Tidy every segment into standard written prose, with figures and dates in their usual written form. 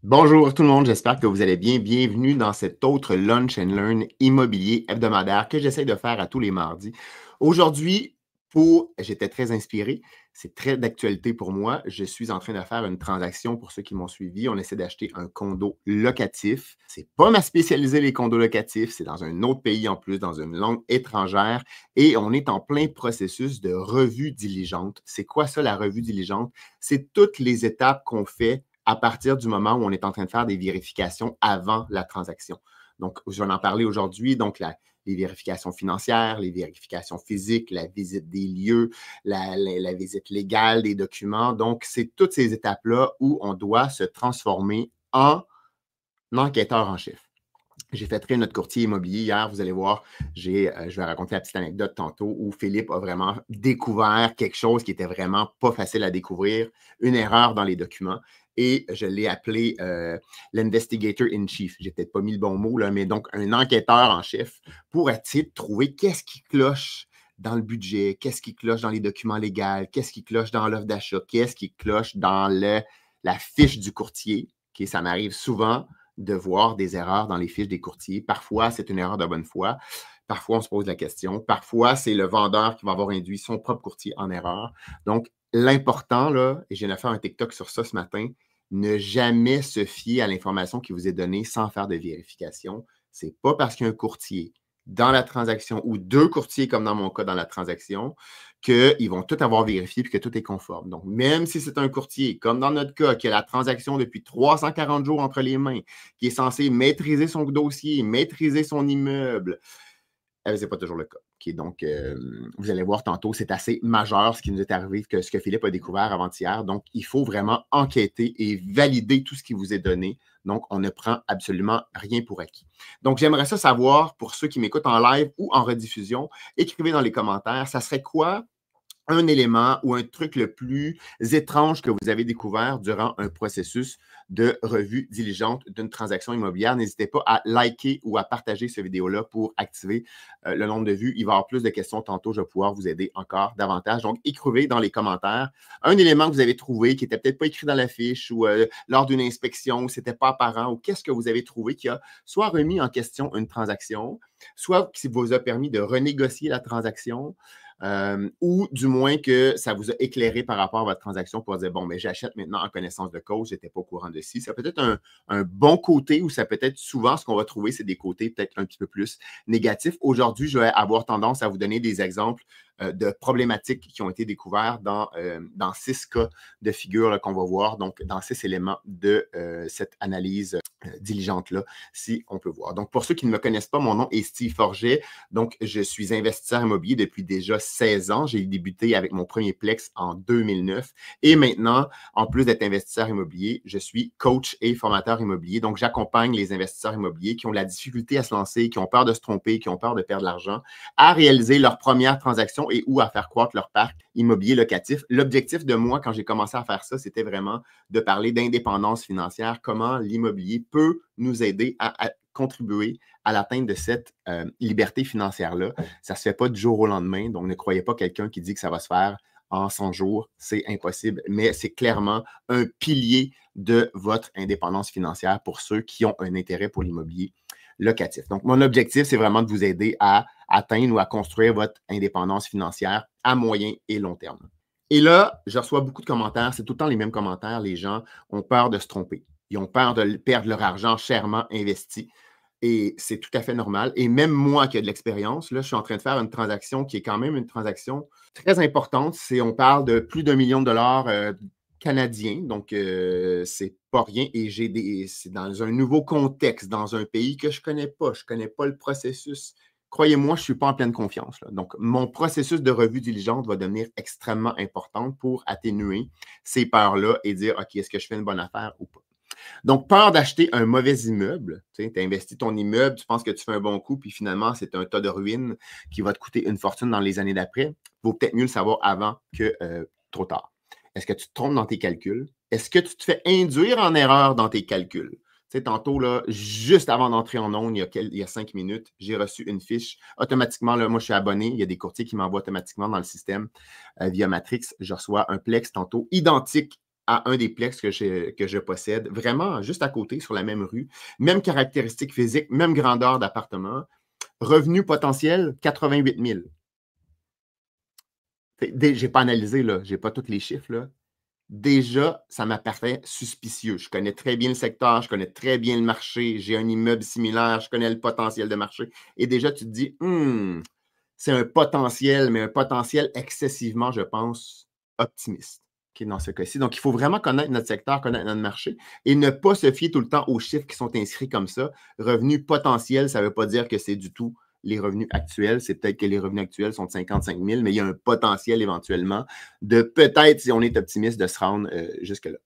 Bonjour tout le monde, j'espère que vous allez bien. Bienvenue dans cet autre Lunch and Learn immobilier hebdomadaire que j'essaie de faire à tous les mardis. Aujourd'hui, j'étais très inspiré, c'est très d'actualité pour moi. Je suis en train de faire une transaction pour ceux qui m'ont suivi. On essaie d'acheter un condo locatif. C'est pas ma spécialité les condos locatifs, c'est dans un autre pays en plus, dans une langue étrangère. Et on est en plein processus de revue diligente. C'est quoi ça, la revue diligente? C'est toutes les étapes qu'on fait à partir du moment où on est en train de faire des vérifications avant la transaction. Donc, je vais en parler aujourd'hui. Donc, les vérifications financières, les vérifications physiques, la visite des lieux, la visite légale des documents. Donc, c'est toutes ces étapes-là où on doit se transformer en enquêteur en chef. J'ai fait traîner notre courtier immobilier hier. Vous allez voir, je vais raconter la petite anecdote tantôt où Philippe a vraiment découvert quelque chose qui était vraiment pas facile à découvrir, une erreur dans les documents. Et je l'ai appelé l'investigator in chief. J'ai peut-être pas mis le bon mot, là, mais donc un enquêteur en chef pour essayer de trouver qu'est-ce qui cloche dans le budget, qu'est-ce qui cloche dans les documents légaux, qu'est-ce qui cloche dans l'offre d'achat, qu'est-ce qui cloche dans la fiche du courtier. Okay, ça m'arrive souvent de voir des erreurs dans les fiches des courtiers. Parfois, c'est une erreur de bonne foi. Parfois, on se pose la question. Parfois, c'est le vendeur qui va avoir induit son propre courtier en erreur. Donc, l'important, là, et je viens de faire un TikTok sur ça ce matin, ne jamais se fier à l'information qui vous est donnée sans faire de vérification. Ce n'est pas parce qu'il y a un courtier dans la transaction ou deux courtiers, comme dans mon cas, dans la transaction, qu'ils vont tout avoir vérifié et que tout est conforme. Donc, même si c'est un courtier, comme dans notre cas, qui a la transaction depuis 340 jours entre les mains, qui est censé maîtriser son dossier, maîtriser son immeuble, ce n'est pas toujours le cas. Okay, donc, vous allez voir tantôt, c'est assez majeur ce qui nous est arrivé, ce que Philippe a découvert avant-hier. Donc, il faut vraiment enquêter et valider tout ce qui vous est donné. Donc, on ne prend absolument rien pour acquis. Donc, j'aimerais ça savoir, pour ceux qui m'écoutent en live ou en rediffusion, écrivez dans les commentaires, ça serait quoi un élément ou un truc le plus étrange que vous avez découvert durant un processus de revue diligente d'une transaction immobilière. N'hésitez pas à liker ou à partager cette vidéo-là pour activer le nombre de vues. Il va y avoir plus de questions tantôt. Je vais pouvoir vous aider encore davantage. Donc, écrivez dans les commentaires un élément que vous avez trouvé qui n'était peut-être pas écrit dans la fiche ou lors d'une inspection, ce n'était pas apparent ou qu'est-ce que vous avez trouvé qui a soit remis en question une transaction, soit qui vous a permis de renégocier la transaction, ou du moins que ça vous a éclairé par rapport à votre transaction pour dire, bon, mais j'achète maintenant en connaissance de cause, je n'étais pas au courant de ci. Ça peut être un bon côté ou ça peut être souvent ce qu'on va trouver, c'est des côtés peut-être un petit peu plus négatifs. Aujourd'hui, je vais avoir tendance à vous donner des exemples de problématiques qui ont été découvertes dans 6 cas de figure qu'on va voir, donc dans 6 éléments de cette analyse diligente-là, si on peut voir. Donc, pour ceux qui ne me connaissent pas, mon nom est Steve Forget. Donc, je suis investisseur immobilier depuis déjà 16 ans. J'ai débuté avec mon premier Plex en 2009. Et maintenant, en plus d'être investisseur immobilier, je suis coach et formateur immobilier. Donc, j'accompagne les investisseurs immobiliers qui ont la difficulté à se lancer, qui ont peur de se tromper, qui ont peur de perdre de l'argent, à réaliser leur première transaction et ou à faire croître leur parc immobilier locatif. L'objectif de moi, quand j'ai commencé à faire ça, c'était vraiment de parler d'indépendance financière, comment l'immobilier peut nous aider à contribuer à l'atteinte de cette liberté financière-là. Ça ne se fait pas du jour au lendemain, donc ne croyez pas quelqu'un qui dit que ça va se faire en 100 jours, c'est impossible, mais c'est clairement un pilier de votre indépendance financière pour ceux qui ont un intérêt pour l'immobilier locatif. Donc, mon objectif, c'est vraiment de vous aider à atteindre ou à construire votre indépendance financière à moyen et long terme. Et là, je reçois beaucoup de commentaires. C'est tout le temps les mêmes commentaires. Les gens ont peur de se tromper. Ils ont peur de perdre leur argent chèrement investi. Et c'est tout à fait normal. Et même moi qui ai de l'expérience, là, je suis en train de faire une transaction qui est quand même une transaction très importante. On parle de plus d'1 million de dollars canadiens. Donc, c'est pas rien. Et c'est dans un nouveau contexte, dans un pays que je connais pas. Je connais pas le processus. Croyez-moi, je ne suis pas en pleine confiance, là. Donc, mon processus de revue diligente va devenir extrêmement important pour atténuer ces peurs-là et dire, OK, est-ce que je fais une bonne affaire ou pas? Donc, peur d'acheter un mauvais immeuble. Tu as investi ton immeuble, tu penses que tu fais un bon coup, puis finalement, c'est un tas de ruines qui va te coûter une fortune dans les années d'après. Il vaut peut-être mieux le savoir avant que trop tard. Est-ce que tu te trompes dans tes calculs? Est-ce que tu te fais induire en erreur dans tes calculs? Tu sais, tantôt, là, juste avant d'entrer en ondes, il y a 5 minutes, j'ai reçu une fiche. Automatiquement, là, moi, je suis abonné. Il y a des courtiers qui m'envoient automatiquement dans le système via Matrix. Je reçois un Plex tantôt identique à un des plex que je possède, vraiment juste à côté, sur la même rue, même caractéristiques physiques, même grandeur d'appartement. Revenu potentiel, 88 000. Je n'ai pas analysé, je n'ai pas tous les chiffres, là. Déjà, ça m'apparaît suspicieux. Je connais très bien le secteur, je connais très bien le marché, j'ai un immeuble similaire, je connais le potentiel de marché. Et déjà, tu te dis, c'est un potentiel, mais un potentiel excessivement, je pense, optimiste, qui est dans ce cas-ci. Donc, il faut vraiment connaître notre secteur, connaître notre marché et ne pas se fier tout le temps aux chiffres qui sont inscrits comme ça. Revenu potentiel, ça ne veut pas dire que c'est du tout les revenus actuels. C'est peut-être que les revenus actuels sont de 55 000, mais il y a un potentiel éventuellement de peut-être, si on est optimiste, de se rendre jusque-là.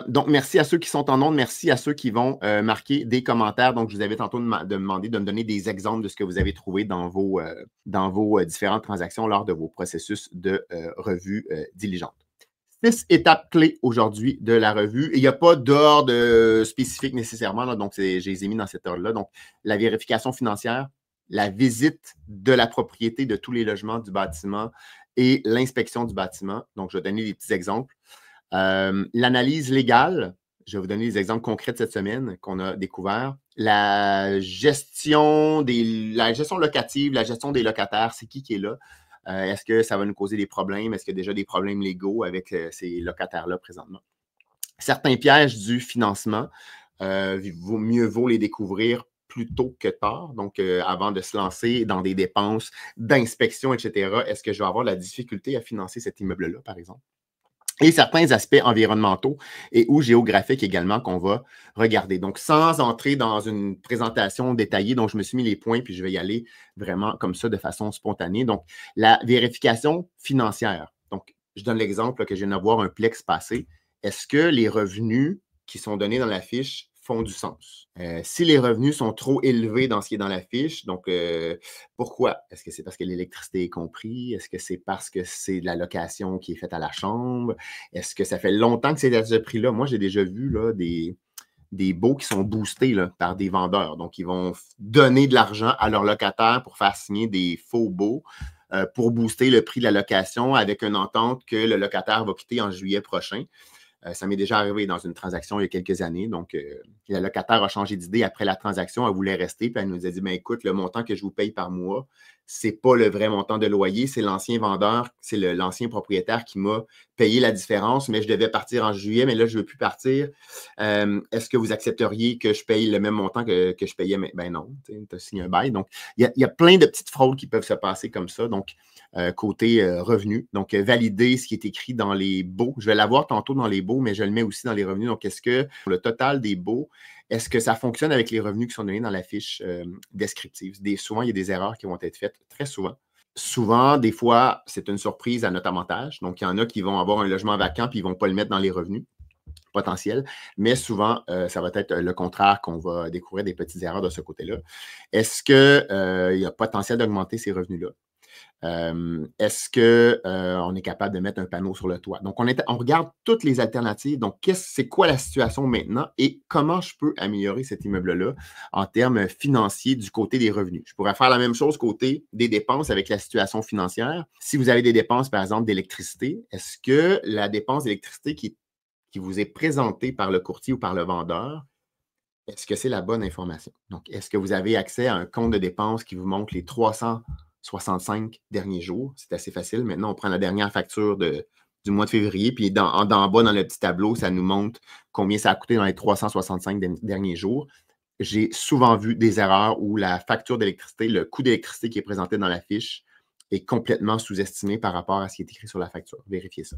Donc, merci à ceux qui sont en ondes. Merci à ceux qui vont marquer des commentaires. Donc, je vous avais tantôt de me demander de me donner des exemples de ce que vous avez trouvé dans vos différentes transactions lors de vos processus de revue diligente. 6 étapes clés aujourd'hui de la revue. Il n'y a pas d'ordre spécifique nécessairement, là, donc je les ai mis dans cet ordre-là. Donc, la vérification financière, la visite de la propriété de tous les logements du bâtiment et l'inspection du bâtiment. Donc, je vais donner des petits exemples. L'analyse légale, je vais vous donner des exemples concrets de cette semaine qu'on a découvert. La gestion locative, la gestion des locataires, c'est qui est là? Est-ce que ça va nous causer des problèmes? Est-ce qu'il y a déjà des problèmes légaux avec ces locataires-là présentement? Certains pièges du financement, mieux vaut les découvrir plus tôt que tard, donc avant de se lancer dans des dépenses d'inspection, etc. Est-ce que je vais avoir de la difficulté à financer cet immeuble-là, par exemple? Et certains aspects environnementaux et ou géographiques également qu'on va regarder. Donc, sans entrer dans une présentation détaillée, dont je me suis mis les points, puis je vais y aller vraiment comme ça de façon spontanée. Donc, la vérification financière. Donc, je donne l'exemple que je viens d'avoir un plex passé. Est-ce que les revenus qui sont donnés dans la fiche font du sens? Si les revenus sont trop élevés dans ce qui est dans la fiche, donc pourquoi? Est-ce que c'est parce que l'électricité est compris? Est-ce que c'est parce que c'est de la location qui est faite à la chambre? Est-ce que ça fait longtemps que c'est à ce prix-là? Moi, j'ai déjà vu là, des baux qui sont boostés là, par des vendeurs. Donc, ils vont donner de l'argent à leurs locataires pour faire signer des faux baux pour booster le prix de la location avec une entente que le locataire va quitter en juillet prochain. Ça m'est déjà arrivé dans une transaction il y a quelques années. Donc, la locataire a changé d'idée après la transaction. Elle voulait rester. Puis elle nous a dit, écoute, le montant que je vous paye par mois, ce n'est pas le vrai montant de loyer. C'est l'ancien vendeur, c'est l'ancien propriétaire qui m'a payé la différence. Mais je devais partir en juillet, mais là, je ne veux plus partir. Est-ce que vous accepteriez que je paye le même montant que je payais? Ben non, tu as signé un bail. Donc, il y a plein de petites fraudes qui peuvent se passer comme ça. Donc, côté revenus. Donc, valider ce qui est écrit dans les baux. Je vais l'avoir tantôt dans les baux, mais je le mets aussi dans les revenus. Donc, est-ce que le total des baux, est-ce que ça fonctionne avec les revenus qui sont donnés dans la fiche descriptive? Souvent, il y a des erreurs qui vont être faites, très souvent. Souvent, des fois, c'est une surprise à notre avantage. Donc, il y en a qui vont avoir un logement vacant puis ils ne vont pas le mettre dans les revenus potentiels. Mais souvent, ça va être le contraire qu'on va découvrir des petites erreurs de ce côté-là. Est-ce qu'il y a potentiel d'augmenter ces revenus-là? Est-ce qu'on est capable de mettre un panneau sur le toit? Donc, on regarde toutes les alternatives. Donc, c'est quoi la situation maintenant et comment je peux améliorer cet immeuble-là en termes financiers du côté des revenus? Je pourrais faire la même chose côté des dépenses avec la situation financière. Si vous avez des dépenses, par exemple, d'électricité, est-ce que la dépense d'électricité qui vous est présentée par le courtier ou par le vendeur, est-ce que c'est la bonne information? Donc, est-ce que vous avez accès à un compte de dépenses qui vous montre les 365 derniers jours? C'est assez facile. Maintenant, on prend la dernière facture du mois de février, puis en bas, dans le petit tableau, ça nous montre combien ça a coûté dans les 365 derniers jours. J'ai souvent vu des erreurs où la facture d'électricité, le coût d'électricité qui est présenté dans la fiche est complètement sous-estimé par rapport à ce qui est écrit sur la facture. Vérifiez ça.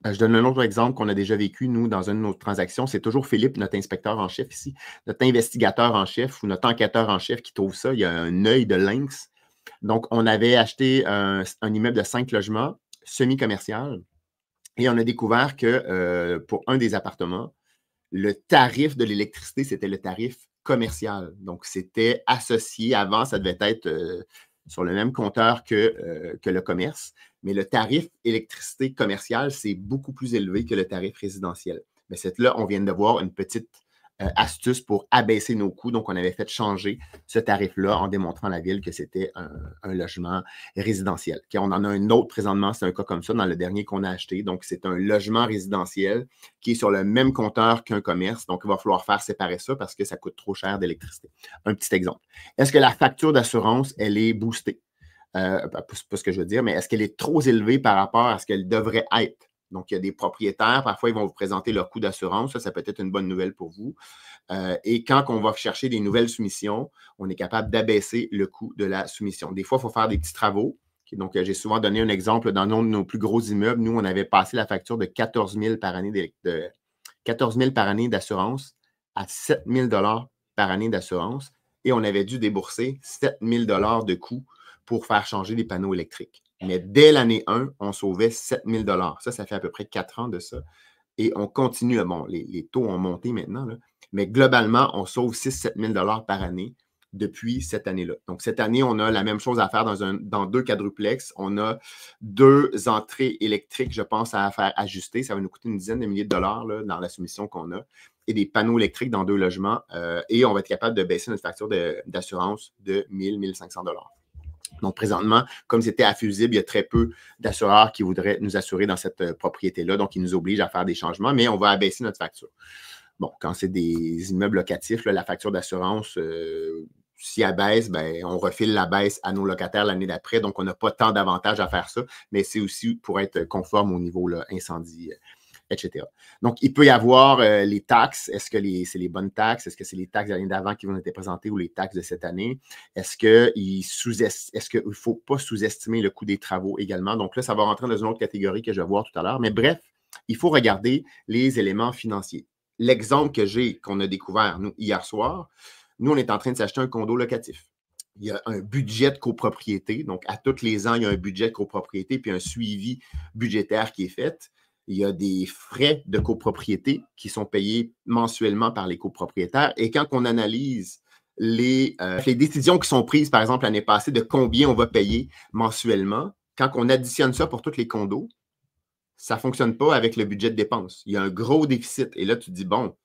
Je donne un autre exemple qu'on a déjà vécu, nous, dans une de nos transactions. C'est toujours Philippe, notre inspecteur en chef ici, notre investigateur en chef ou notre enquêteur en chef qui trouve ça. Il y a un œil de lynx. Donc, on avait acheté un immeuble de 5 logements semi-commercial et on a découvert que pour un des appartements, le tarif de l'électricité, c'était le tarif commercial. Donc, c'était associé. Avant, ça devait être sur le même compteur que le commerce. Mais le tarif électricité commercial, c'est beaucoup plus élevé que le tarif résidentiel. Mais là, on vient de voir une petite astuce pour abaisser nos coûts. Donc, on avait fait changer ce tarif-là en démontrant à la ville que c'était un logement résidentiel. Okay, on en a un autre présentement, c'est un cas comme ça dans le dernier qu'on a acheté. Donc, c'est un logement résidentiel qui est sur le même compteur qu'un commerce. Donc, il va falloir faire séparer ça parce que ça coûte trop cher d'électricité. Un petit exemple. Est-ce que la facture d'assurance, elle est boostée? C'est pas ce que je veux dire, mais est-ce qu'elle est trop élevée par rapport à ce qu'elle devrait être? Donc, il y a des propriétaires, parfois, ils vont vous présenter leur coût d'assurance. Ça peut être une bonne nouvelle pour vous. Et quand on va chercher des nouvelles soumissions, on est capable d'abaisser le coût de la soumission. Des fois, il faut faire des petits travaux. Donc, j'ai souvent donné un exemple dans un de nos plus gros immeubles. Nous, on avait passé la facture de 14 000 par année d'assurance à 7 000 par année d'assurance. Et on avait dû débourser 7 000 de coûts pour faire changer les panneaux électriques. Mais dès l'année 1, on sauvait 7 000 Ça fait à peu près 4 ans de ça. Et on continue. Bon, les taux ont monté maintenant, là, mais globalement, on sauve 6 000 à 7 000 par année depuis cette année-là. Donc, cette année, on a la même chose à faire dans 2 quadruplex. On a 2 entrées électriques, je pense, à faire ajuster. Ça va nous coûter une dizaine de milliers de dollars là, dans la soumission qu'on a. Et des panneaux électriques dans 2 logements. Et on va être capable de baisser notre facture d'assurance de 1 000 1 500 dollars. Donc, présentement, comme c'était à fusible, il y a très peu d'assureurs qui voudraient nous assurer dans cette propriété-là. Donc, ils nous obligent à faire des changements, mais on va abaisser notre facture. Bon, quand c'est des immeubles locatifs, là, la facture d'assurance, si elle baisse, ben, on refile la baisse à nos locataires l'année d'après. Donc, on n'a pas tant d'avantages à faire ça, mais c'est aussi pour être conforme au niveau là, incendie, etc. Donc, il peut y avoir les taxes. Est-ce que c'est les bonnes taxes? Est-ce que c'est les taxes de l'année d'avant qui vont être présentées ou les taxes de cette année? Est-ce qu'il ne faut pas sous-estimer le coût des travaux également? Donc là, ça va rentrer dans une autre catégorie que je vais voir tout à l'heure. Mais bref, il faut regarder les éléments financiers. L'exemple qu'on a découvert, nous, hier soir, nous, on est en train de s'acheter un condo locatif. Il y a un budget de copropriété. Donc, à tous les ans, il y a un budget de copropriété puis un suivi budgétaire qui est fait. Il y a des frais de copropriété qui sont payés mensuellement par les copropriétaires. Et quand on analyse les décisions qui sont prises, par exemple, l'année passée, de combien on va payer mensuellement, quand on additionne ça pour tous les condos, ça ne fonctionne pas avec le budget de dépenses. Il y a un gros déficit. Et là, tu te dis, bon,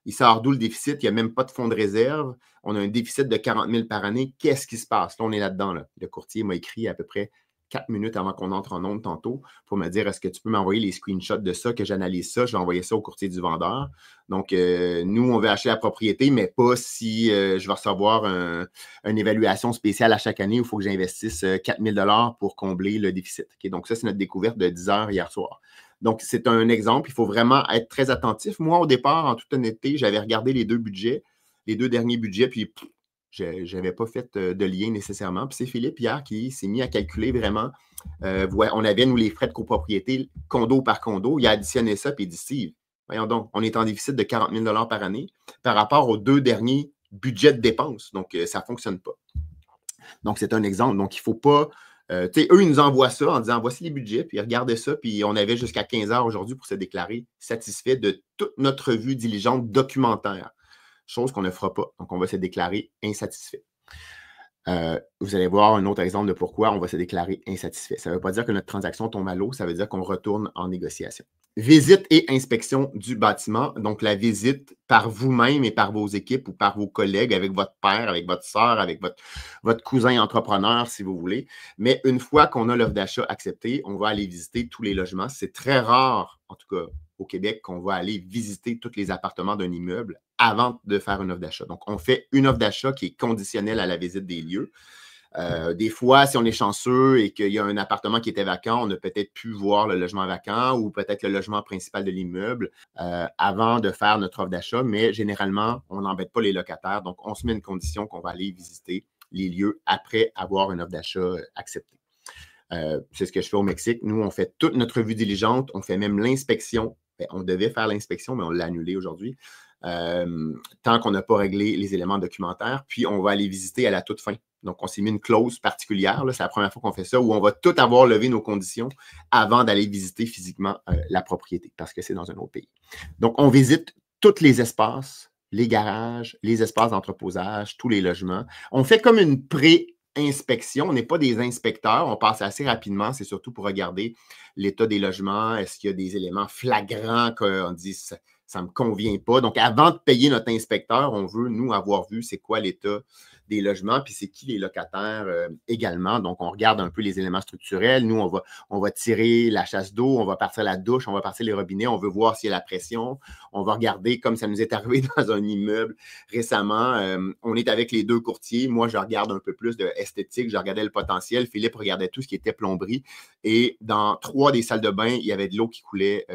il sort d'où le déficit? Il n'y a même pas de fonds de réserve. On a un déficit de 40 000 par année. Qu'est-ce qui se passe? Là, on est là-dedans. Là. Le courtier m'a écrit à peu près 4 minutes avant qu'on entre en onde tantôt pour me dire est-ce que tu peux m'envoyer les screenshots de ça, que j'analyse ça. Je vais envoyer ça au courtier du vendeur. Donc, nous, on veut acheter la propriété, mais pas si je vais recevoir une évaluation spéciale à chaque année où il faut que j'investisse 4 000 pour combler le déficit. Okay? Donc, ça, c'est notre découverte de 10 heures hier soir. Donc, c'est un exemple. Il faut vraiment être très attentif. Moi, au départ, en toute honnêteté, j'avais regardé les 2 budgets, les 2 derniers budgets, puis je n'avais pas fait de lien nécessairement. Puis c'est Philippe hier qui s'est mis à calculer vraiment. On avait, nous, les frais de copropriété, condo par condo. Il a additionné ça, puis il dit Steve, voyons donc, on est en déficit de 40 000 par année par rapport aux 2 derniers budgets de dépenses. Donc, ça ne fonctionne pas. Donc, c'est un exemple. Donc, il ne faut pas. Eux, ils nous envoient ça en disant voici les budgets, puis regardez ça, puis on avait jusqu'à 15 heures aujourd'hui pour se déclarer satisfait de toute notre revue diligente documentaire. Chose qu'on ne fera pas. Donc, on va se déclarer insatisfait. Vous allez voir un autre exemple de pourquoi on va se déclarer insatisfait. Ça ne veut pas dire que notre transaction tombe à l'eau, ça veut dire qu'on retourne en négociation. Visite et inspection du bâtiment. Donc, la visite par vous-même et par vos équipes ou par vos collègues, avec votre père, avec votre soeur, avec votre cousin entrepreneur, si vous voulez. Mais une fois qu'on a l'offre d'achat acceptée, on va aller visiter tous les logements. C'est très rare, en tout cas au Québec, qu'on va aller visiter tous les appartements d'un immeuble avant de faire une offre d'achat. Donc, on fait une offre d'achat qui est conditionnelle à la visite des lieux. Des fois, si on est chanceux et qu'il y a un appartement qui était vacant, on a peut-être pu voir le logement vacant ou peut-être le logement principal de l'immeuble avant de faire notre offre d'achat, mais généralement, on n'embête pas les locataires. Donc, on se met une condition qu'on va aller visiter les lieux après avoir une offre d'achat acceptée. C'est ce que je fais au Mexique. Nous, on fait toute notre revue diligente, on fait même l'inspection. On devait faire l'inspection, mais on l'a annulé aujourd'hui. Tant qu'on n'a pas réglé les éléments documentaires, puis on va aller visiter à la toute fin. Donc, on s'est mis une clause particulière, c'est la première fois qu'on fait ça, où on va tout avoir levé nos conditions avant d'aller visiter physiquement la propriété, parce que c'est dans un autre pays. Donc, on visite tous les espaces, les garages, les espaces d'entreposage, tous les logements. On fait comme une inspection. On n'est pas des inspecteurs, on passe assez rapidement. C'est surtout pour regarder l'état des logements. Est-ce qu'il y a des éléments flagrants qu'on dit ça ne me convient pas. Donc, avant de payer notre inspecteur, on veut, nous, avoir vu c'est quoi l'état des logements, puis c'est qui les locataires également. Donc, on regarde un peu les éléments structurels. Nous, on va tirer la chasse d'eau, on va partir la douche, on va partir les robinets, on veut voir s'il y a la pression. On va regarder, comme ça nous est arrivé dans un immeuble récemment, on est avec les deux courtiers. Moi, je regarde un peu plus de esthétique, je regardais le potentiel. Philippe regardait tout ce qui était plomberie. Et dans 3 des salles de bain, il y avait de l'eau qui coulait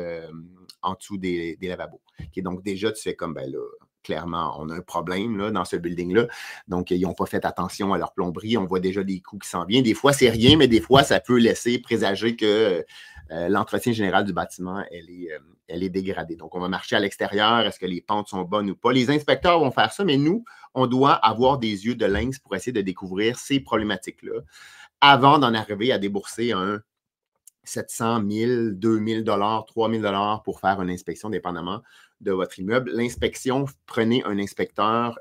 en dessous des lavabos. Okay, donc, déjà, tu fais comme, ben là, clairement, on a un problème là, dans ce building-là. Donc, ils n'ont pas fait attention à leur plomberie. On voit déjà des coûts qui s'en viennent. Des fois, c'est rien, mais des fois, ça peut laisser présager que l'entretien général du bâtiment, elle est dégradée. Donc, on va marcher à l'extérieur. Est-ce que les pentes sont bonnes ou pas? Les inspecteurs vont faire ça, mais nous, on doit avoir des yeux de lynx pour essayer de découvrir ces problématiques-là avant d'en arriver à débourser un 700 000, 2 000 3 000 pour faire une inspection dépendamment de votre immeuble. L'inspection, prenez un inspecteur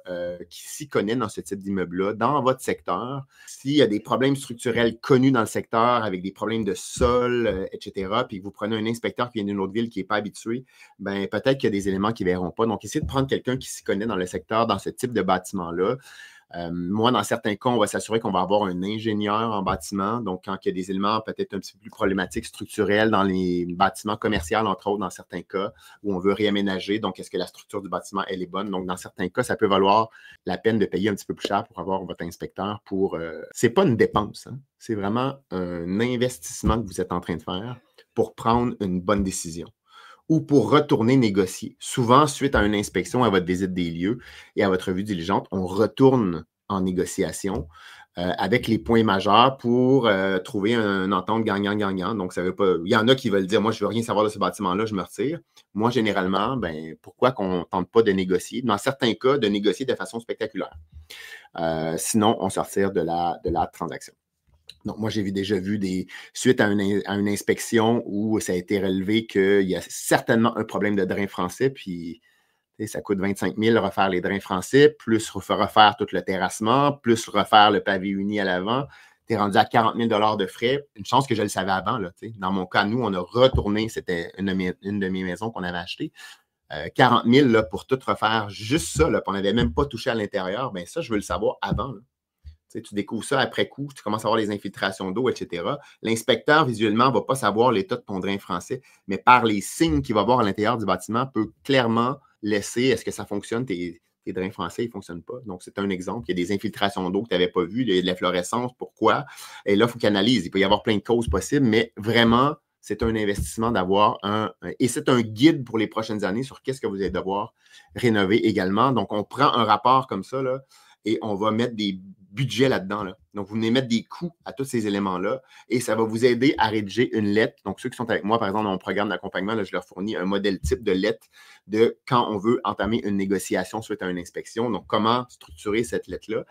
qui s'y connaît dans ce type d'immeuble-là, dans votre secteur. S'il y a des problèmes structurels connus dans le secteur, avec des problèmes de sol, etc., puis que vous prenez un inspecteur qui vient d'une autre ville qui n'est pas habitué, ben peut-être qu'il y a des éléments qui ne verront pas. Donc, essayez de prendre quelqu'un qui s'y connaît dans le secteur, dans ce type de bâtiment-là. Moi, dans certains cas, on va s'assurer qu'on va avoir un ingénieur en bâtiment. Donc, quand il y a des éléments peut-être un petit peu plus problématiques structurels dans les bâtiments commerciaux, entre autres, dans certains cas, où on veut réaménager. Donc, est-ce que la structure du bâtiment, elle est bonne? Donc, dans certains cas, ça peut valoir la peine de payer un petit peu plus cher pour avoir votre inspecteur pour... c'est pas une dépense, hein? C'est vraiment un investissement que vous êtes en train de faire pour prendre une bonne décision ou pour retourner négocier. Souvent, suite à une inspection, à votre visite des lieux et à votre revue diligente, on retourne en négociation avec les points majeurs pour trouver une entente gagnant-gagnant. Donc, ça veut pas. Il y en a qui veulent dire, moi, je ne veux rien savoir de ce bâtiment-là, je me retire. Moi, généralement, ben, pourquoi qu'on ne tente pas de négocier? Dans certains cas, de négocier de façon spectaculaire. Sinon, on sortir de la transaction. Donc, moi, j'ai déjà vu suite à une inspection où ça a été relevé qu'il y a certainement un problème de drain français, puis ça coûte 25 000 refaire les drains français, plus refaire tout le terrassement, plus refaire le pavé uni à l'avant. Tu es rendu à 40 000 de frais. Une chance que je le savais avant. Là, dans mon cas, nous, on a retourné, c'était une de mes maisons qu'on avait achetées. 40 000 là, pour tout refaire, juste ça, là, puis on n'avait même pas touché à l'intérieur. Bien, ça, je veux le savoir avant. Là. Tu découvres ça après coup, tu commences à voir les infiltrations d'eau, etc. L'inspecteur, visuellement, ne va pas savoir l'état de ton drain français, mais par les signes qu'il va voir à l'intérieur du bâtiment, peut clairement laisser, est-ce que ça fonctionne, tes drains français, ils ne fonctionnent pas. Donc, c'est un exemple. Il y a des infiltrations d'eau que tu n'avais pas vues, il y a de la fluorescence, pourquoi? Et là, il faut qu'il analyse. Il peut y avoir plein de causes possibles, mais vraiment, c'est un investissement d'avoir et c'est un guide pour les prochaines années sur qu'est-ce que vous allez devoir rénover également. Donc, on prend un rapport comme ça, là, et on va mettre des budgets là-dedans. Là. Donc, vous venez mettre des coûts à tous ces éléments-là et ça va vous aider à rédiger une lettre. Donc, ceux qui sont avec moi, par exemple, dans mon programme d'accompagnement, là, je leur fournis un modèle type de lettre de quand on veut entamer une négociation suite à une inspection. Donc, comment structurer cette lettre-là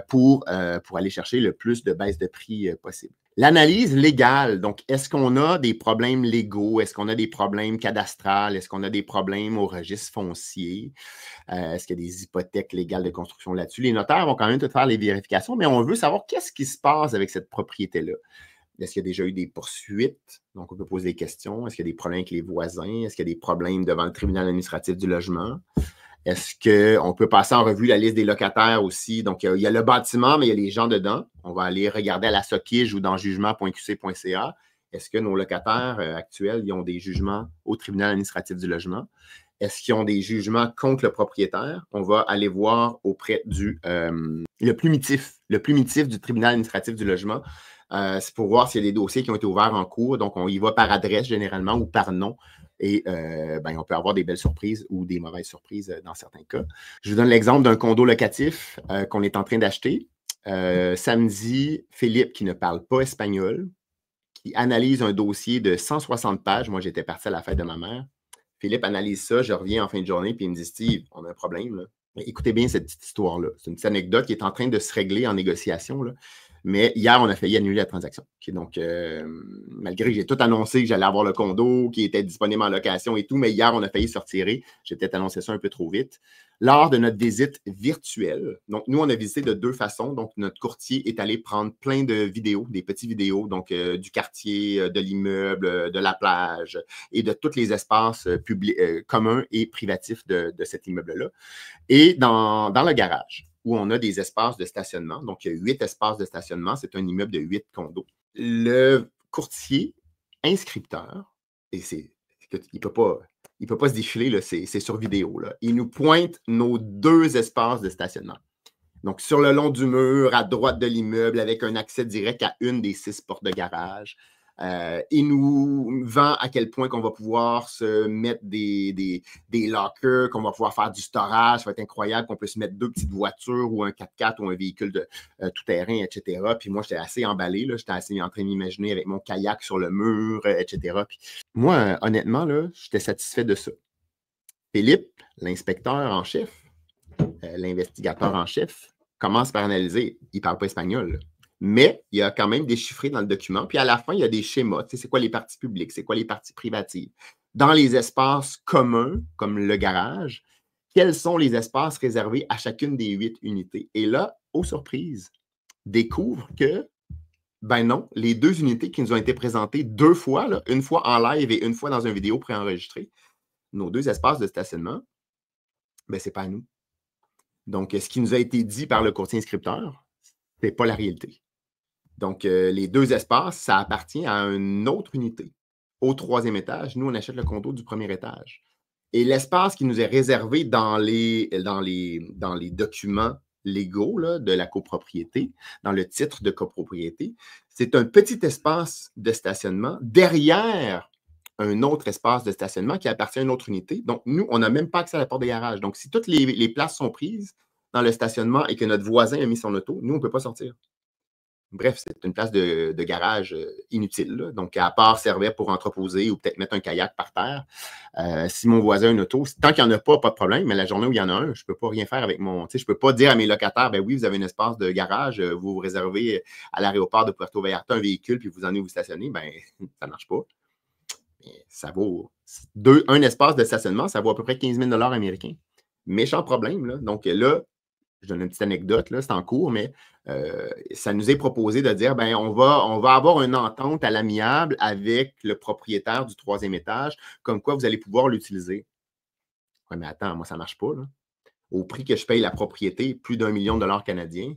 pour aller chercher le plus de baisse de prix possible. L'analyse légale, donc est-ce qu'on a des problèmes légaux? Est-ce qu'on a des problèmes cadastrales? Est-ce qu'on a des problèmes au registre foncier? Est-ce qu'il y a des hypothèques légales de construction là-dessus? Les notaires vont quand même tout faire les vérifications, mais on veut savoir qu'est-ce qui se passe avec cette propriété-là. Est-ce qu'il y a déjà eu des poursuites? Donc, on peut poser des questions. Est-ce qu'il y a des problèmes avec les voisins? Est-ce qu'il y a des problèmes devant le tribunal administratif du logement? Est-ce qu'on peut passer en revue la liste des locataires aussi? Donc, il y a le bâtiment, mais il y a les gens dedans. On va aller regarder à la SOCIGE ou dans jugement.qc.ca. Est-ce que nos locataires actuels, ils ont des jugements au tribunal administratif du logement? Est-ce qu'ils ont des jugements contre le propriétaire? On va aller voir auprès le plumitif du tribunal administratif du logement. C'est pour voir s'il y a des dossiers qui ont été ouverts en cours. Donc, on y va par adresse généralement ou par nom. Et on peut avoir des belles surprises ou des mauvaises surprises dans certains cas. Je vous donne l'exemple d'un condo locatif qu'on est en train d'acheter. Samedi, Philippe, qui ne parle pas espagnol, qui analyse un dossier de 160 pages. Moi, j'étais parti à la fête de ma mère. Philippe analyse ça, je reviens en fin de journée, puis il me dit « Steve, on a un problème. Là. » Écoutez bien cette petite histoire-là. C'est une petite anecdote qui est en train de se régler en négociation. Là. Mais hier, on a failli annuler la transaction. Okay, donc, malgré que j'ai tout annoncé que j'allais avoir le condo, qui était disponible en location et tout, mais hier, on a failli se retirer. J'ai peut-être annoncé ça un peu trop vite. Lors de notre visite virtuelle, donc nous, on a visité de deux façons. Donc, notre courtier est allé prendre plein de vidéos, des petites vidéos, donc du quartier, de l'immeuble, de la plage et de tous les espaces communs et privatifs de cet immeuble-là. Et dans le garage, où on a des espaces de stationnement. Donc, il y a 8 espaces de stationnement. C'est un immeuble de 8 condos. Le courtier inscripteur, et il ne peut pas se défiler, c'est sur vidéo. Là. Il nous pointe nos 2 espaces de stationnement. Donc, sur le long du mur, à droite de l'immeuble, avec un accès direct à une des 6 portes de garage. Il nous vend à quel point qu'on va pouvoir se mettre des lockers, qu'on va pouvoir faire du storage. Ça va être incroyable qu'on peut se mettre 2 petites voitures ou un 4x4 ou un véhicule de tout-terrain, etc. Puis moi, j'étais assez emballé. J'étais assez en train d'imaginer avec mon kayak sur le mur, etc. Puis moi, honnêtement, j'étais satisfait de ça. Philippe, l'inspecteur en chef, l'investigateur en chef, commence par analyser. Il ne parle pas espagnol. Là. Mais il y a quand même déchiffré dans le document. Puis à la fin, il y a des schémas. Tu sais, c'est quoi les parties publiques? C'est quoi les parties privatives? Dans les espaces communs, comme le garage, quels sont les espaces réservés à chacune des 8 unités? Et là, aux surprises, découvre que, ben non, les 2 unités qui nous ont été présentées 2 fois, là, une fois en live et une fois dans une vidéo préenregistrée, nos 2 espaces de stationnement, ben c'est pas à nous. Donc, ce qui nous a été dit par le courtier inscripteur, ce n'est pas la réalité. Donc, les 2 espaces, ça appartient à une autre unité. Au 3e étage, nous, on achète le condo du 1er étage. Et l'espace qui nous est réservé dans les documents légaux là, de la copropriété, dans le titre de copropriété, c'est un petit espace de stationnement derrière un autre espace de stationnement qui appartient à une autre unité. Donc, nous, on n'a même pas accès à la porte de garage. Donc, si toutes les places sont prises dans le stationnement et que notre voisin a mis son auto, nous, on ne peut pas sortir. Bref, c'est une place de garage inutile. Là. Donc, à part servir pour entreposer ou peut-être mettre un kayak par terre, si mon voisin a une auto, tant qu'il n'y en a pas de problème, mais la journée où il y en a un, je ne peux pas rien faire avec mon... Je ne peux pas dire à mes locataires, ben oui, vous avez un espace de garage, vous vous réservez à l'aéroport de Puerto Vallarta un véhicule, puis vous en allez vous stationner. Ben, ça ne marche pas. Mais ça vaut... un espace de stationnement, ça vaut à peu près 15 000 $ américains. Méchant problème. Là. Donc là, je donne une petite anecdote, là, c'est en cours, mais ça nous est proposé de dire, ben, on va avoir une entente à l'amiable avec le propriétaire du 3e étage, comme quoi vous allez pouvoir l'utiliser. Oui, mais attends, moi, ça ne marche pas. Là. Au prix que je paye la propriété, plus d'1 million de dollars canadiens,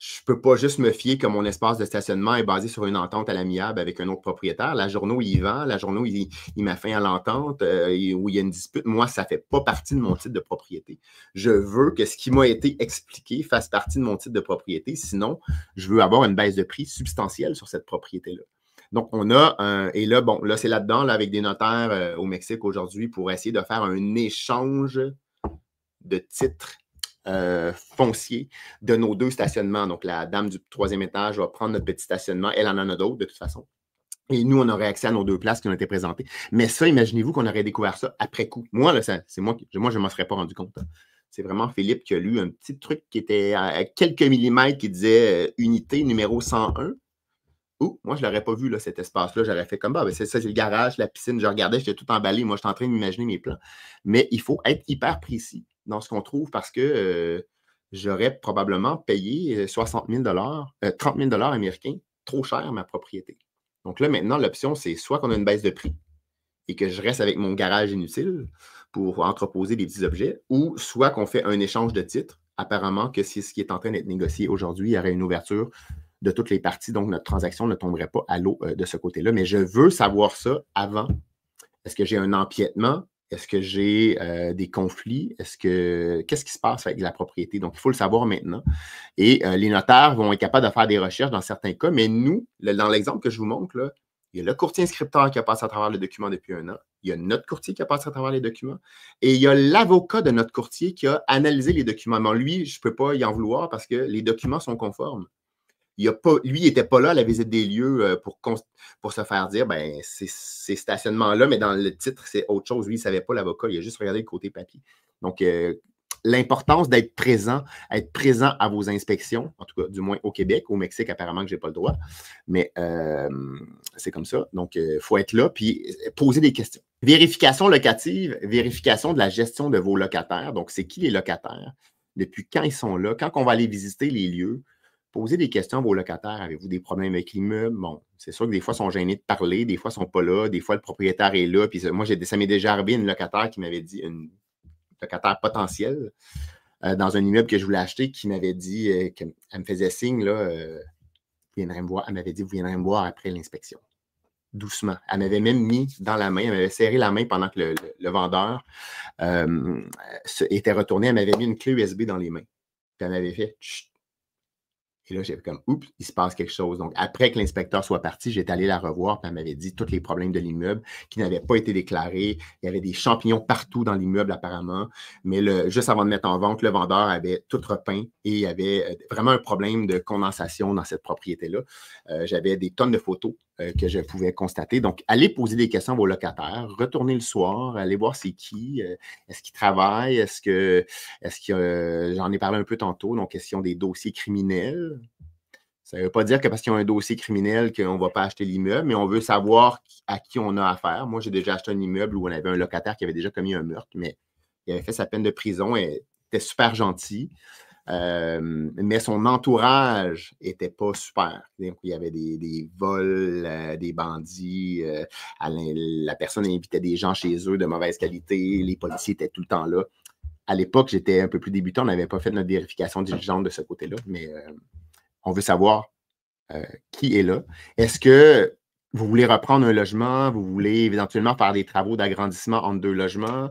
je ne peux pas juste me fier que mon espace de stationnement est basé sur une entente à l'amiable avec un autre propriétaire. La journée où il vend, la journée où il m'a fait à l'entente, où il y a une dispute, moi, ça ne fait pas partie de mon titre de propriété. Je veux que ce qui m'a été expliqué fasse partie de mon titre de propriété. Sinon, je veux avoir une baisse de prix substantielle sur cette propriété-là. Donc, on a et là, bon, là, c'est là-dedans, là, avec des notaires au Mexique aujourd'hui pour essayer de faire un échange de titres foncier de nos 2 stationnements. Donc, la dame du 3e étage va prendre notre petit stationnement. Elle en a d'autres, de toute façon. Et nous, on aurait accès à nos 2 places qui ont été présentées. Mais ça, imaginez-vous qu'on aurait découvert ça après coup. Moi, là, c'est moi, je ne m'en serais pas rendu compte. Hein. C'est vraiment Philippe qui a lu un petit truc qui était à quelques millimètres qui disait unité numéro 101. Moi, je ne l'aurais pas vu, là, cet espace-là. J'aurais fait comme, ben, c'est ça, c'est le garage, la piscine. Je regardais, j'étais tout emballé. Moi, j'étais en train d'imaginer mes plans. Mais il faut être hyper précis dans ce qu'on trouve parce que j'aurais probablement payé 60 000 30 000 $ américains, trop cher ma propriété. Donc là, maintenant, l'option, c'est soit qu'on a une baisse de prix et que je reste avec mon garage inutile pour entreposer des petits objets, ou soit qu'on fait un échange de titres. Apparemment que c'est ce qui est en train d'être négocié aujourd'hui. Il y aurait une ouverture de toutes les parties, donc notre transaction ne tomberait pas à l'eau de ce côté-là. Mais je veux savoir ça avant. Est-ce que j'ai un empiètement? Est-ce que j'ai des conflits? Qu'est-ce qui se passe avec la propriété? Donc, il faut le savoir maintenant. Et les notaires vont être capables de faire des recherches dans certains cas, mais nous, dans l'exemple que je vous montre, là, il y a le courtier inscripteur qui a passé à travers le document depuis 1 an. Il y a notre courtier qui a passé à travers les documents. Et il y a l'avocat de notre courtier qui a analysé les documents. Mais lui, je ne peux pas y en vouloir parce que les documents sont conformes. Lui, il n'était pas là à la visite des lieux pour se faire dire, ben, c'est stationnement-là, mais dans le titre, c'est autre chose. Lui, il ne savait pas l'avocat. Il a juste regardé le côté papier. Donc, l'importance d'être présent à vos inspections, en tout cas, du moins au Québec. Au Mexique, apparemment que je n'ai pas le droit, mais c'est comme ça. Donc, il faut être là puis poser des questions. Vérification locative, vérification de la gestion de vos locataires. Donc, c'est qui les locataires? Depuis quand ils sont là? Quand on va aller visiter les lieux, posez des questions à vos locataires. Avez-vous des problèmes avec l'immeuble? Bon, c'est sûr que des fois, ils sont gênés de parler, des fois, ils ne sont pas là, des fois, le propriétaire est là. Puis moi, ça m'est déjà arrivé une locataire qui m'avait dit, une locataire potentielle, dans un immeuble que je voulais acheter, qui m'avait dit, qu'elle me faisait signe, là, viendrait me voir. Elle m'avait dit, vous viendrez me voir après l'inspection. Doucement. Elle m'avait même mis dans la main, elle m'avait serré la main pendant que le vendeur était retourné. Elle m'avait mis une clé USB dans les mains. Puis elle m'avait fait chut. Et là, j'avais comme, oups, il se passe quelque chose. Donc, après que l'inspecteur soit parti, j'étais allé la revoir, puis elle m'avait dit tous les problèmes de l'immeuble qui n'avaient pas été déclarés. Il y avait des champignons partout dans l'immeuble, apparemment. Mais juste avant de mettre en vente, le vendeur avait tout repeint et il y avait vraiment un problème de condensation dans cette propriété-là. J'avais des tonnes de photos que je pouvais constater. Donc, allez poser des questions à vos locataires, retournez le soir, allez voir c'est qui, est-ce qu'ils travaillent, est-ce que j'en ai parlé un peu tantôt, donc est-ce qu'ils ont des dossiers criminels? Ça ne veut pas dire que parce qu'ils ont un dossier criminel qu'on ne va pas acheter l'immeuble, mais on veut savoir à qui on a affaire. Moi, j'ai déjà acheté un immeuble où on avait un locataire qui avait déjà commis un meurtre, mais il avait fait sa peine de prison et était super gentil. Mais son entourage n'était pas super. Donc, il y avait des vols, des bandits. La personne invitait des gens chez eux de mauvaise qualité. Les policiers étaient tout le temps là. À l'époque, j'étais un peu plus débutant. On n'avait pas fait notre vérification diligente de ce côté-là, mais on veut savoir qui est là. Est-ce que vous voulez reprendre un logement? Vous voulez éventuellement faire des travaux d'agrandissement entre deux logements?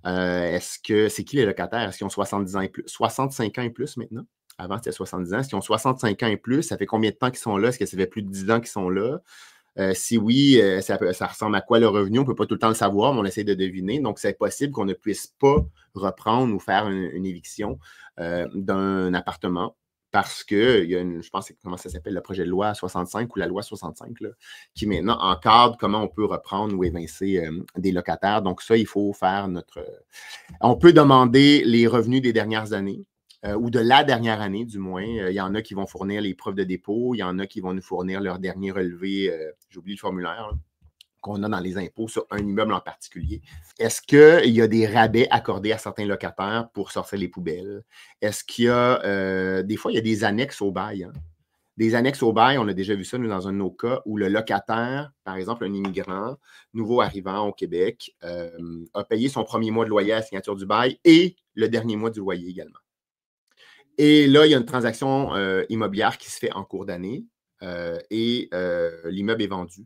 Est-ce que c'est qui les locataires? Est-ce qu'ils ont 70 ans et plus? 65 ans et plus maintenant? Avant, c'était 70 ans. Est-ce qu'ils ont 65 ans et plus? Ça fait combien de temps qu'ils sont là? Est-ce que ça fait plus de 10 ans qu'ils sont là? Si oui, ça ressemble à quoi le revenu? On ne peut pas tout le temps le savoir, mais on essaie de deviner. Donc, c'est possible qu'on ne puisse pas reprendre ou faire une éviction d'un appartement. Parce que, je pense que comment ça s'appelle, le projet de loi 65 ou la loi 65, là, qui maintenant encadre comment on peut reprendre ou évincer des locataires. Donc ça, il faut faire on peut demander les revenus des dernières années ou de la dernière année, du moins. Il y en a qui vont fournir les preuves de dépôt. Il y en a qui vont nous fournir leur dernier relevé. J'oublie le formulaire, là, qu'on a dans les impôts sur un immeuble en particulier. Est-ce qu'il y a des rabais accordés à certains locataires pour sortir les poubelles? Est-ce qu'il y a, des fois, il y a des annexes au bail. Hein? Des annexes au bail, on a déjà vu ça, nous, dans un de nos cas, où le locataire, par exemple, un immigrant, nouveau arrivant au Québec, a payé son premier mois de loyer à la signature du bail et le dernier mois du loyer également. Et là, il y a une transaction immobilière qui se fait en cours d'année et l'immeuble est vendu.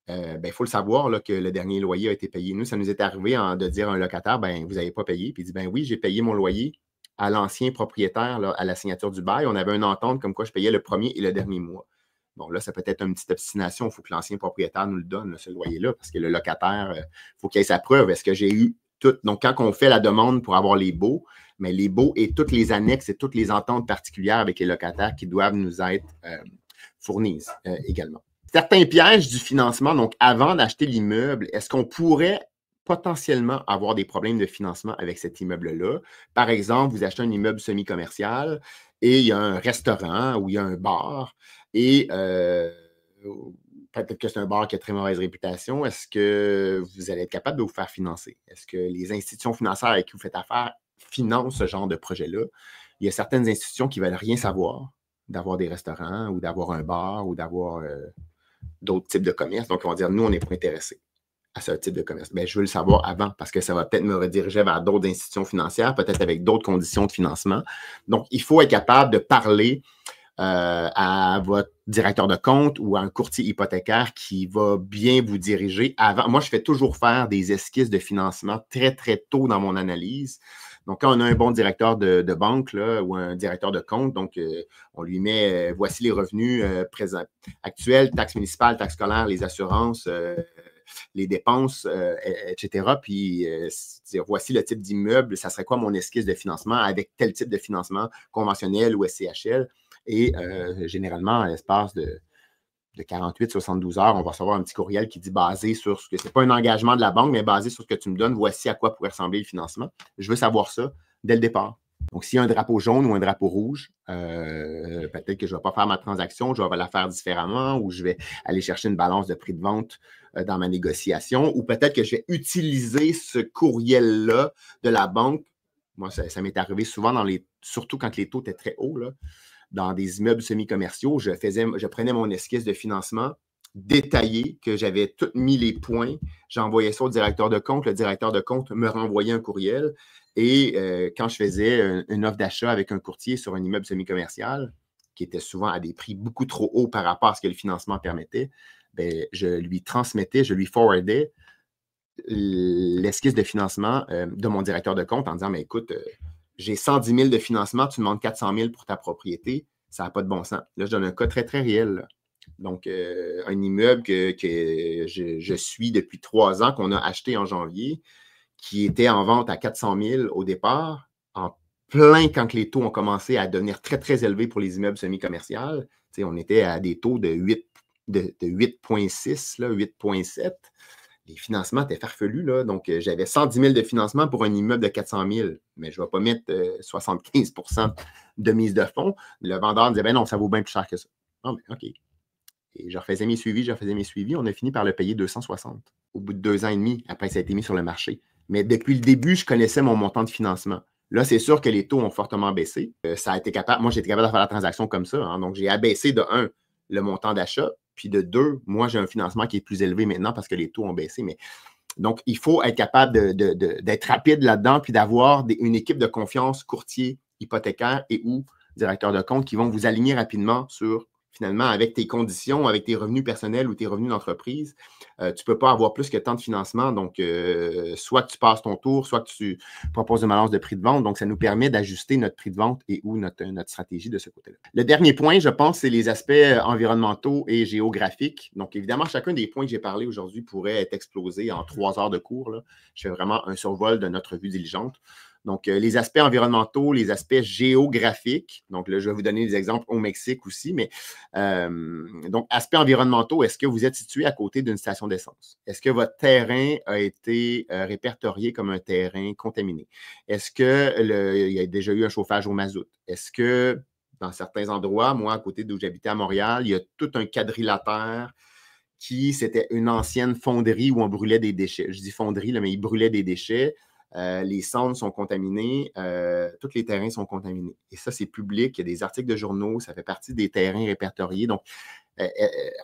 Il faut le savoir là, que le dernier loyer a été payé. Nous, ça nous est arrivé de dire à un locataire, vous n'avez pas payé. Puis il dit, oui, j'ai payé mon loyer à l'ancien propriétaire là, à la signature du bail. On avait une entente comme quoi je payais le premier et le dernier mois. Bon, là, ça peut être une petite obstination. Il faut que l'ancien propriétaire nous le donne, là, ce loyer-là, parce que le locataire, il faut qu'il ait sa preuve. Est-ce que j'ai eu tout? Donc, quand on fait la demande pour avoir les baux, mais les baux et toutes les annexes et toutes les ententes particulières avec les locataires qui doivent nous être fournies également. Certains pièges du financement, donc avant d'acheter l'immeuble, est-ce qu'on pourrait potentiellement avoir des problèmes de financement avec cet immeuble-là? Par exemple, vous achetez un immeuble semi-commercial et il y a un restaurant ou il y a un bar et peut-être que c'est un bar qui a très mauvaise réputation. Est-ce que vous allez être capable de vous faire financer? Est-ce que les institutions financières avec qui vous faites affaire financent ce genre de projet-là? Il y a certaines institutions qui ne veulent rien savoir d'avoir des restaurants ou d'avoir un bar ou d'avoir d'autres types de commerce. Donc, ils vont dire, nous, on n'est pas intéressés à ce type de commerce. Je veux le savoir avant parce que ça va peut-être me rediriger vers d'autres institutions financières, peut-être avec d'autres conditions de financement. Donc, il faut être capable de parler à votre directeur de compte ou à un courtier hypothécaire qui va bien vous diriger avant. Moi, je fais toujours faire des esquisses de financement très, très tôt dans mon analyse. Donc, quand on a un bon directeur de banque là, ou un directeur de compte, donc on lui met voici les revenus présents, actuels, taxes municipales, taxes scolaires, les assurances, les dépenses, etc. Puis, voici le type d'immeuble, ça serait quoi mon esquisse de financement avec tel type de financement conventionnel ou SCHL. Et généralement, à l'espace de 48-72 heures, on va recevoir un petit courriel qui dit basé sur ce que, c'est pas un engagement de la banque, mais basé sur ce que tu me donnes, voici à quoi pourrait ressembler le financement. Je veux savoir ça dès le départ. Donc, s'il y a un drapeau jaune ou un drapeau rouge, peut-être que je ne vais pas faire ma transaction, je vais la faire différemment ou je vais aller chercher une balance de prix de vente dans ma négociation ou peut-être que je vais utiliser ce courriel-là de la banque. Moi, ça m'est arrivé souvent, surtout quand les taux étaient très hauts, là, dans des immeubles semi-commerciaux, je prenais mon esquisse de financement détaillé, que j'avais tout mis les points, j'envoyais ça au directeur de compte, le directeur de compte me renvoyait un courriel et quand je faisais une offre d'achat avec un courtier sur un immeuble semi-commercial, qui était souvent à des prix beaucoup trop hauts par rapport à ce que le financement permettait, bien, je lui transmettais, je lui forwardais l'esquisse de financement de mon directeur de compte en disant, mais écoute, j'ai 110 000 de financement, tu demandes 400 000 pour ta propriété, ça n'a pas de bon sens. Là, je donne un cas très, très réel. Là. Donc, un immeuble que je suis depuis 3 ans, qu'on a acheté en janvier, qui était en vente à 400 000 au départ, en plein quand les taux ont commencé à devenir très, très élevés pour les immeubles semi-commerciaux. On était à des taux de 8,6, 8,7. Les financements étaient farfelus, là. Donc, j'avais 110 000 de financement pour un immeuble de 400 000, mais je ne vais pas mettre 75 de mise de fonds. Le vendeur disait, ben non, ça vaut bien plus cher que ça. Ah, ben, OK. Et je refaisais mes suivis. On a fini par le payer 260 au bout de 2 ans et demi. Après, ça a été mis sur le marché. Mais depuis le début, je connaissais mon montant de financement. Là, c'est sûr que les taux ont fortement baissé. Moi, j'ai été capable de faire la transaction comme ça. Hein. Donc, j'ai abaissé de 1, le montant d'achat. Puis de 2, moi, j'ai un financement qui est plus élevé maintenant parce que les taux ont baissé. Mais donc, il faut être capable d'être rapide là-dedans puis d'avoir une équipe de confiance, courtier, hypothécaire et ou directeur de compte qui vont vous aligner rapidement sur, finalement, avec tes conditions, avec tes revenus personnels ou tes revenus d'entreprise. Tu ne peux pas avoir plus que tant de financement. Donc, soit que tu passes ton tour, soit que tu proposes une balance de prix de vente. Donc, ça nous permet d'ajuster notre prix de vente et ou notre stratégie de ce côté-là. Le dernier point, je pense, c'est les aspects environnementaux et géographiques. Donc, évidemment, chacun des points que j'ai parlé aujourd'hui pourrait être explosé en 3 heures de cours. Là. Je fais vraiment un survol de notre vue diligente. Donc, les aspects environnementaux, les aspects géographiques. Donc, là, je vais vous donner des exemples au Mexique aussi. Mais donc, aspects environnementaux, est-ce que vous êtes situé à côté d'une station d'essence? Est-ce que votre terrain a été répertorié comme un terrain contaminé? Est-ce qu'il y a déjà eu un chauffage au mazout? Est-ce que, dans certains endroits, moi, à côté d'où j'habitais à Montréal, il y a tout un quadrilatère c'était une ancienne fonderie où on brûlait des déchets. Je dis fonderie, là, mais ils brûlaient des déchets. Les cendres sont contaminées, tous les terrains sont contaminés. Et ça, c'est public, il y a des articles de journaux, ça fait partie des terrains répertoriés. Donc,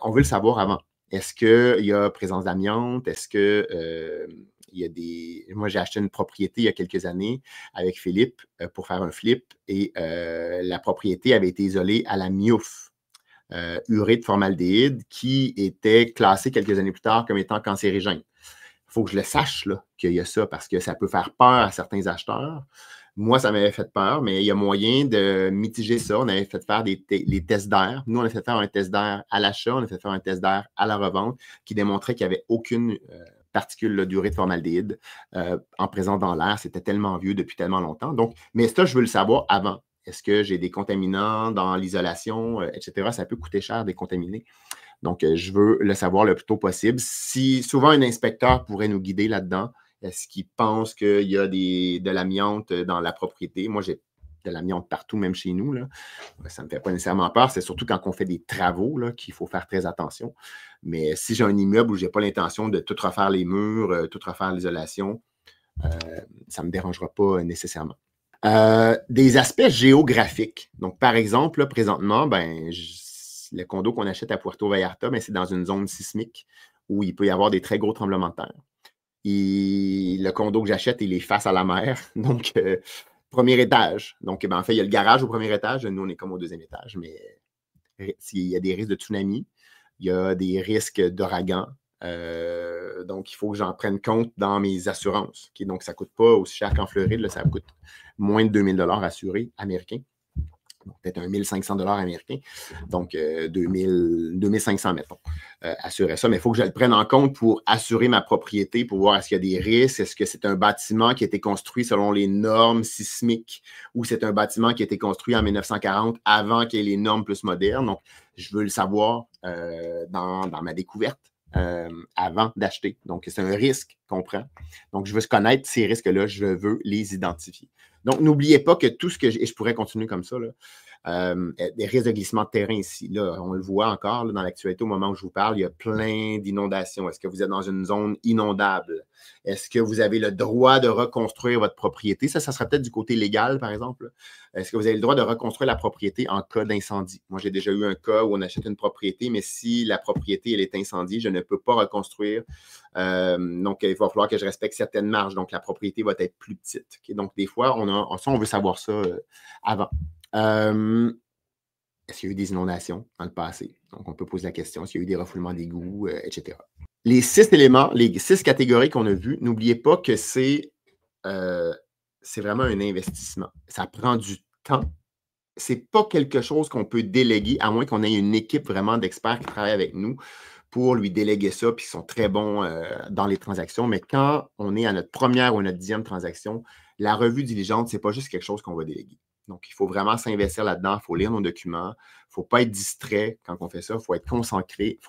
on veut le savoir avant. Est-ce qu'il y a présence d'amiante? Est-ce que il y a des... Moi, j'ai acheté une propriété il y a quelques années avec Philippe pour faire un flip et la propriété avait été isolée à la MIOF. Urée de formaldéhyde qui était classée quelques années plus tard comme étant cancérigène. Il faut que je le sache qu'il y a ça parce que ça peut faire peur à certains acheteurs. Moi, ça m'avait fait peur, mais il y a moyen de mitiger ça. On avait fait faire les tests d'air. Nous, on a fait faire un test d'air à l'achat, on a fait faire un test d'air à la revente qui démontrait qu'il n'y avait aucune particule d'urée de formaldéhyde en présence dans l'air. C'était tellement vieux depuis tellement longtemps. Donc, mais ça, je veux le savoir avant. Est-ce que j'ai des contaminants dans l'isolation, etc. Ça peut coûter cher des contaminés. Donc, je veux le savoir le plus tôt possible. Si souvent un inspecteur pourrait nous guider là-dedans, est-ce qu'il pense qu'il y a de l'amiante dans la propriété? Moi, j'ai de l'amiante partout, même chez nous. Là. Ça ne me fait pas nécessairement peur. C'est surtout quand on fait des travaux qu'il faut faire très attention. Mais si j'ai un immeuble où je n'ai pas l'intention de tout refaire les murs, tout refaire l'isolation, ça ne me dérangera pas nécessairement. Des aspects géographiques. Donc, par exemple, là, présentement, le condo qu'on achète à Puerto Vallarta, c'est dans une zone sismique où il peut y avoir des très gros tremblements de terre. Et le condo que j'achète, il est face à la mer. Donc, premier étage. Donc, en fait, il y a le garage au premier étage. Nous, on est comme au deuxième étage. Mais il y a des risques de tsunami. Il y a des risques d'ouragan. Donc, il faut que j'en prenne compte dans mes assurances. Okay? Donc, ça ne coûte pas aussi cher qu'en Floride. Là, ça coûte moins de 2 000 assurés américains. Peut-être 1 500 américains. Donc, 2 500, mettons, assurer ça. Mais il faut que je le prenne en compte pour assurer ma propriété, pour voir est-ce qu'il y a des risques, est-ce que c'est un bâtiment qui a été construit selon les normes sismiques ou c'est un bâtiment qui a été construit en 1940 avant qu'il y ait les normes plus modernes. Donc, je veux le savoir dans ma découverte. avant d'acheter. Donc, c'est un risque qu'on prend. Donc, je veux connaître ces risques-là, je veux les identifier. Donc, n'oubliez pas que tout ce que et je pourrais continuer comme ça, là, des risques de glissement de terrain ici. Là, on le voit encore là, dans l'actualité au moment où je vous parle, il y a plein d'inondations. Est-ce que vous êtes dans une zone inondable? Est-ce que vous avez le droit de reconstruire votre propriété? Ça serait peut-être du côté légal, par exemple. Est-ce que vous avez le droit de reconstruire la propriété en cas d'incendie? Moi, j'ai déjà eu un cas où on achète une propriété, mais si la propriété elle est incendiée, je ne peux pas reconstruire. Donc, il va falloir que je respecte certaines marges. Donc, la propriété va être plus petite. Okay? Donc, des fois, on veut savoir ça avant. Est-ce qu'il y a eu des inondations dans le passé? Donc, on peut poser la question. Est-ce qu'il y a eu des refoulements d'égouts, etc. Les 6 éléments, les 6 catégories qu'on a vues, n'oubliez pas que c'est vraiment un investissement. Ça prend du temps. Ce n'est pas quelque chose qu'on peut déléguer, à moins qu'on ait une équipe vraiment d'experts qui travaillent avec nous pour lui déléguer ça, puis ils sont très bons dans les transactions. Mais quand on est à notre première ou notre 10e transaction, la revue diligente, ce n'est pas juste quelque chose qu'on va déléguer. Donc, il faut vraiment s'investir là-dedans. Il faut lire nos documents. Il ne faut pas être distrait quand on fait ça. Il faut être concentré.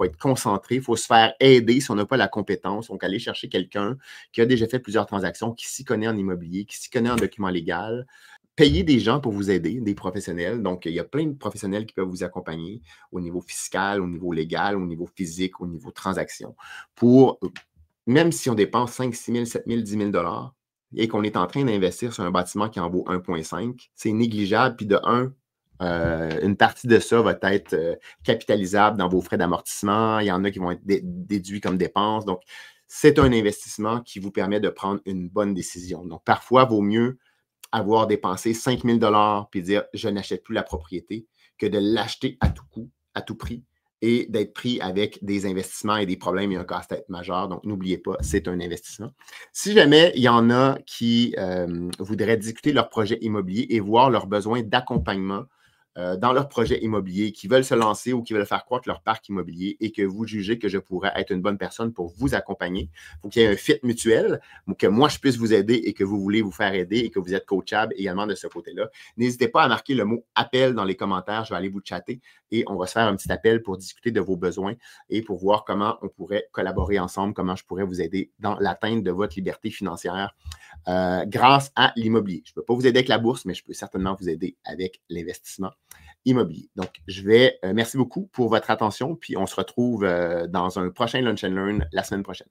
Il faut se faire aider si on n'a pas la compétence. Donc, aller chercher quelqu'un qui a déjà fait plusieurs transactions, qui s'y connaît en immobilier, qui s'y connaît en document légal. Payer des gens pour vous aider, des professionnels. Donc, il y a plein de professionnels qui peuvent vous accompagner au niveau fiscal, au niveau légal, au niveau physique, au niveau transaction. Pour, même si on dépense 5 000, 6 000, 7 000, 10 000 et qu'on est en train d'investir sur un bâtiment qui en vaut 1,5, c'est négligeable. Puis de une partie de ça va être capitalisable dans vos frais d'amortissement. Il y en a qui vont être déduits comme dépenses. Donc, c'est un investissement qui vous permet de prendre une bonne décision. Donc, parfois, il vaut mieux avoir dépensé 5 000 puis dire « je n'achète plus la propriété » que de l'acheter à tout coût, à tout prix, et d'être pris avec des investissements et des problèmes et un casse-tête majeur. Donc, n'oubliez pas, c'est un investissement. Si jamais il y en a qui voudraient discuter leur projet immobilier et voir leurs besoins d'accompagnement dans leur projet immobilier, qui veulent se lancer ou qui veulent faire croître leur parc immobilier et que vous jugez que je pourrais être une bonne personne pour vous accompagner, il faut qu'il y ait un fit mutuel, ou que moi, je puisse vous aider et que vous voulez vous faire aider et que vous êtes coachable également de ce côté-là. N'hésitez pas à marquer le mot « appel » dans les commentaires. Je vais aller vous chatter et on va se faire un petit appel pour discuter de vos besoins et pour voir comment on pourrait collaborer ensemble, comment je pourrais vous aider dans l'atteinte de votre liberté financière grâce à l'immobilier. Je ne peux pas vous aider avec la bourse, mais je peux certainement vous aider avec l'investissement immobilier. Donc, merci beaucoup pour votre attention, puis on se retrouve dans un prochain Lunch and Learn la semaine prochaine.